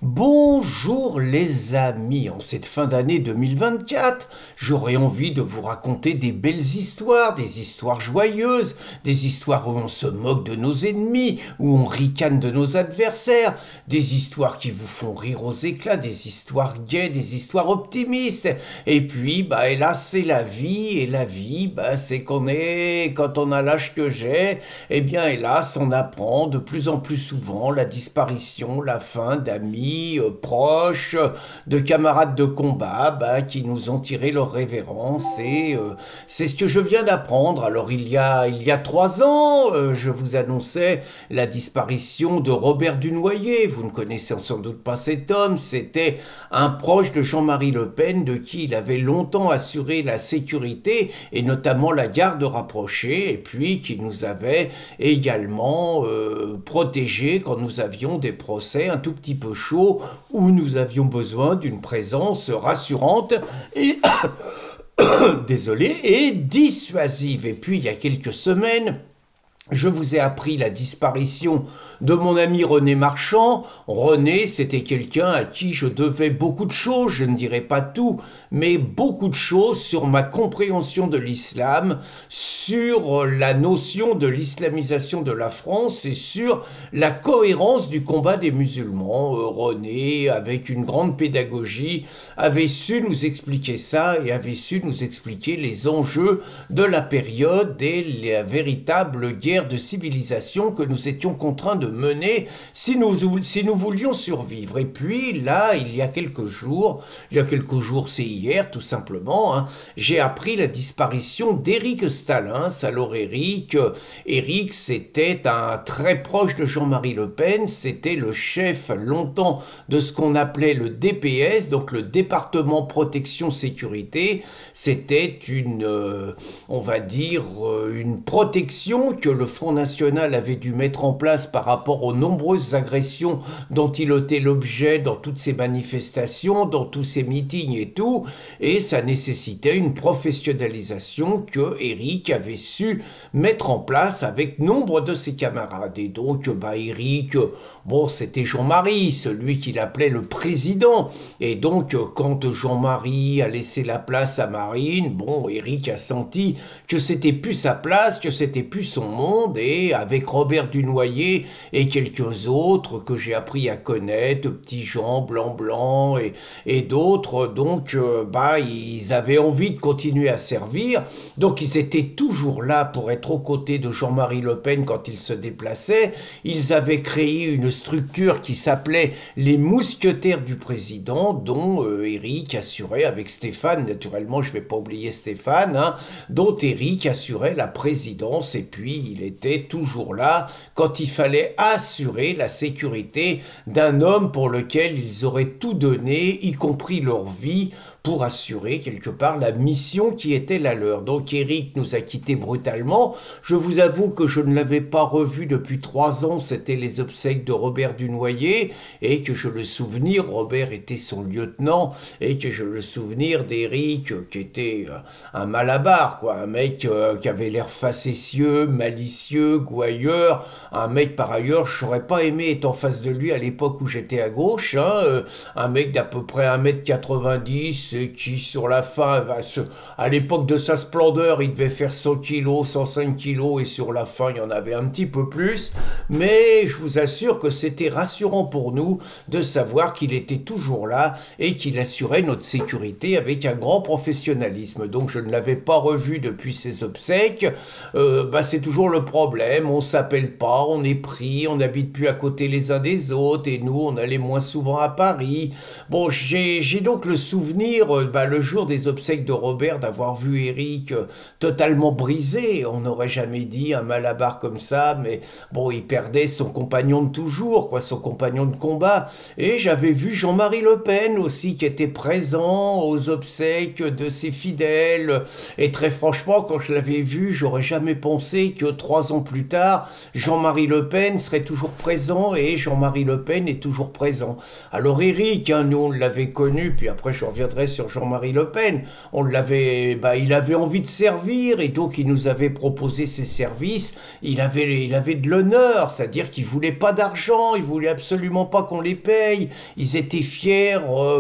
Bonjour les amis, en cette fin d'année 2024, j'aurais envie de vous raconter des belles histoires, des histoires joyeuses, des histoires où on se moque de nos ennemis, où on ricane de nos adversaires, des histoires qui vous font rire aux éclats, des histoires gaies, des histoires optimistes. Et puis, hélas, c'est la vie, et la vie, c'est quand on a l'âge que j'ai, hélas, on apprend de plus en plus souvent la disparition, la fin d'amis, proches, de camarades de combat qui nous ont tiré leur révérence et c'est ce que je viens d'apprendre. Alors il y a 3 ans, je vous annonçais la disparition de Robert Dunoyer. Vous ne connaissez sans doute pas cet homme, c'était un proche de Jean-Marie Le Pen de qui il avait longtemps assuré la sécurité et notamment la garde rapprochée et puis qui nous avait également protégés quand nous avions des procès un tout petit peu chauds où nous avions besoin d'une présence rassurante et désolé, et dissuasive. Et puis il y a quelques semaines, je vous ai appris la disparition de mon ami René Marchand. René, c'était quelqu'un à qui je devais beaucoup de choses, je ne dirais pas tout, mais beaucoup de choses sur ma compréhension de l'islam, sur la notion de l'islamisation de la France et sur la cohérence du combat des musulmans. René, avec une grande pédagogie, avait su nous expliquer ça et avait su nous expliquer les enjeux de la période et la véritable guerre de civilisation que nous étions contraints de mener si nous voulions survivre. Et puis là, il y a quelques jours, c'est hier tout simplement, j'ai appris la disparition d'Éric Stallins. Alors Éric, c'était un très proche de Jean-Marie Le Pen, c'était le chef longtemps de ce qu'on appelait le DPS, donc le département protection sécurité. C'était on va dire, une protection que le Front National avait dû mettre en place par rapport aux nombreuses agressions dont il était l'objet dans toutes ces manifestations, dans tous ces meetings et tout, et ça nécessitait une professionnalisation que Éric avait su mettre en place avec nombre de ses camarades. Et donc, Éric, c'était Jean-Marie, celui qu'il appelait le président, et donc, quand Jean-Marie a laissé la place à Marine, Éric a senti que c'était plus sa place, que c'était plus son monde, et avec Robert Dunoyer et quelques autres que j'ai appris à connaître, Petit Jean, Blanc et d'autres, donc ils avaient envie de continuer à servir, donc ils étaient toujours là pour être aux côtés de Jean-Marie Le Pen quand il se déplaçait. Ils avaient créé une structure qui s'appelait les Mousquetaires du Président, dont Éric assurait avec Stéphane, naturellement je ne vais pas oublier Stéphane, dont Éric assurait la présidence, et puis il était toujours là quand il fallait assurer la sécurité d'un homme pour lequel ils auraient tout donné, y compris leur vie, pour assurer quelque part la mission qui était la leur. Donc Éric nous a quittés brutalement. Je vous avoue que je ne l'avais pas revu depuis 3 ans, c'était les obsèques de Robert Dunoyer, et que j'ai le souvenir, Robert était son lieutenant, et que j'ai le souvenir d'Éric qui était un malabar, un mec qui avait l'air facétieux, malicieux, gouailleur, un mec par ailleurs, je n'aurais pas aimé être en face de lui à l'époque où j'étais à gauche, un mec d'à peu près 1m90, qui sur la fin, à l'époque de sa splendeur, il devait faire 100 kilos, 105 kilos, et sur la fin, il y en avait un petit peu plus, mais je vous assure que c'était rassurant pour nous de savoir qu'il était toujours là et qu'il assurait notre sécurité avec un grand professionnalisme. Donc je ne l'avais pas revu depuis ses obsèques. C'est toujours le problème, on s'appelle pas, on est pris, on n'habite plus à côté les uns des autres, et nous, on allait moins souvent à Paris. J'ai donc le souvenir, le jour des obsèques de Robert, d'avoir vu Éric totalement brisé. On n'aurait jamais dit un malabar comme ça, mais il perdait son compagnon de toujours, son compagnon de combat. Et j'avais vu Jean-Marie Le Pen aussi, qui était présent aux obsèques de ses fidèles. Et très franchement, quand je l'avais vu, j'aurais jamais pensé que 3 ans plus tard, Jean-Marie Le Pen serait toujours présent, et Jean-Marie Le Pen est toujours présent. Alors Éric, nous on l'avait connu, puis après je reviendrai sur Jean-Marie Le Pen. Il avait envie de servir et donc il nous avait proposé ses services. Il avait de l'honneur, c'est-à-dire qu'il voulait pas d'argent, il voulait absolument pas qu'on les paye. Ils étaient fiers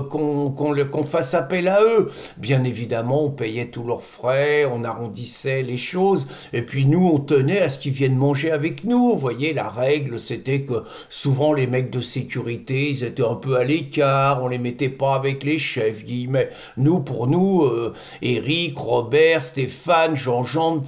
qu'on fasse appel à eux. Bien évidemment, on payait tous leurs frais, on arrondissait les choses, et puis nous, on tenait à ce qu'ils viennent manger avec nous. Vous voyez, la règle, c'était que souvent les mecs de sécurité, ils étaient un peu à l'écart, on les mettait pas avec les chefs, guillemets. Pour nous, Eric, Robert, Stéphane, Jean-Jean,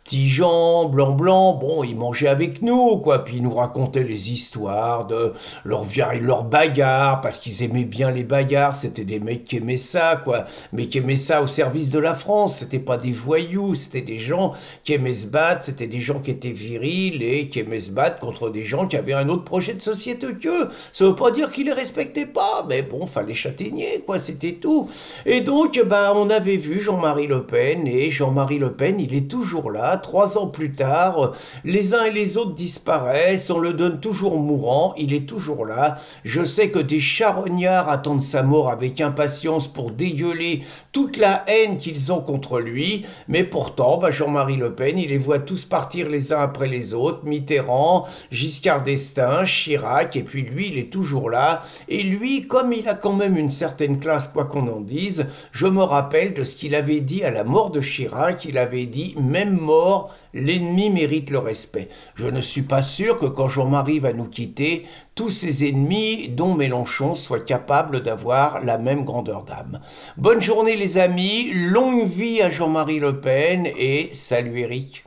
petit Jean, Blanc-Blanc, bon, ils mangeaient avec nous, quoi, puis ils nous racontaient les histoires de leurs bagarres, parce qu'ils aimaient bien les bagarres, c'était des mecs qui aimaient ça, quoi, mais qui aimaient ça au service de la France, c'était pas des voyous, c'était des gens qui aimaient se battre, c'était des gens qui étaient virils et qui aimaient se battre contre des gens qui avaient un autre projet de société qu'eux. Ça veut pas dire qu'ils les respectaient pas, mais bon, fallait châtaigner, quoi, c'était tout. Et donc, on avait vu Jean-Marie Le Pen, et Jean-Marie Le Pen, il est toujours là. 3 ans plus tard, les uns et les autres disparaissent, on le donne toujours mourant, il est toujours là. Je sais que des charognards attendent sa mort avec impatience pour dégueuler toute la haine qu'ils ont contre lui, mais pourtant, Jean-Marie Le Pen, il les voit tous partir les uns après les autres, Mitterrand, Giscard d'Estaing, Chirac, et puis lui, il est toujours là. Et lui, comme il a quand même une certaine classe, quoi qu'on en dise, je me rappelle de ce qu'il avait dit à la mort de Chirac, il avait dit « Même mort, l'ennemi mérite le respect ». Je ne suis pas sûr que quand Jean-Marie va nous quitter, tous ses ennemis, dont Mélenchon, soient capables d'avoir la même grandeur d'âme. Bonne journée les amis, longue vie à Jean-Marie Le Pen et salut Eric.